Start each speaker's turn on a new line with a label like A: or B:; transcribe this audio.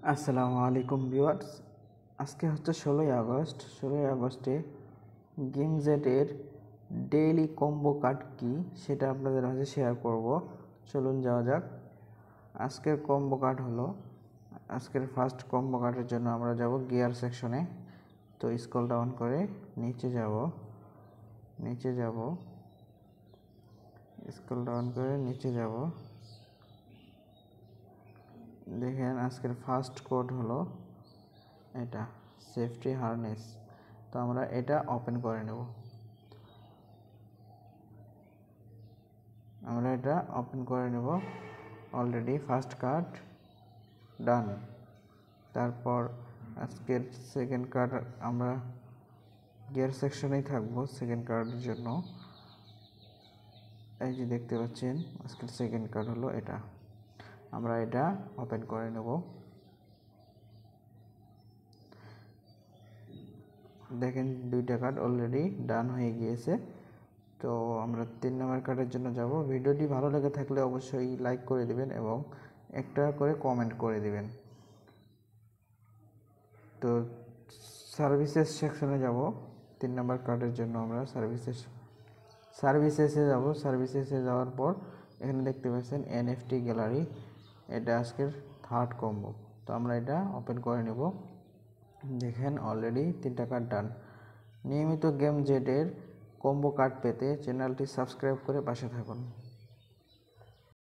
A: আসসালামু আলাইকুম ভিউয়ার্স। আজকে হচ্ছে 16ই আগস্টে গেমজেটের ডেইলি কম্বো কার্ড কি সেটা আপনাদের মাঝে শেয়ার করব। চলুন যাওয়া যাক। আজকের কম্বো কার্ড হলো, আজকের ফার্স্ট কম্বো কার্ডের জন্য আমরা যাব গিয়ার সেকশনে। তো স্ক্রল ডাউন করে স্ক্রল ডাউন করে নিচে যাব। দেখেন আজকের ফার্স্ট কোড হলো এটা, সেফটি হারনেস। তো আমরা এটা ওপেন করে নেব। অলরেডি ফার্স্ট কার্ড ডান। তারপর আজকের সেকেন্ড কার্ড, আমরা গিয়ার সেকশনেই থাকবো সেকেন্ড কার্ডের জন্য। এই যে দেখতে পাচ্ছেন আজকের সেকেন্ড কার্ড হলো এটা, আমরা এটা ওপেন করে নেব। দেখেন দুইটা কার্ড অলরেডি ডান হয়ে গিয়েছে। তো আমরা 3 নম্বর কার্ডের জন্য যাব। ভিডিওটি ভালো লেগে থাকলে অবশ্যই লাইক করে দিবেন এবং একটা করে কমেন্ট করে দিবেন। তো সার্ভিসেস সেকশনে যাব। 3 নম্বর কার্ডের জন্য আমরা সার্ভিসেসে যাব। সার্ভিসেসে যাওয়ার পর এখানে দেখতে পাচ্ছেন এনএফটি গ্যালারি, এটা আজকের থার্ড কম্বো। তো আমরা এটা ওপেন করে নেব। দেখেন অলরেডি 3টা কার্ড ডান। নিয়মিত গেমজেটের কম্বো কার্ড পেতে চ্যানেলটি সাবস্ক্রাইব করে পাশে থাকুন।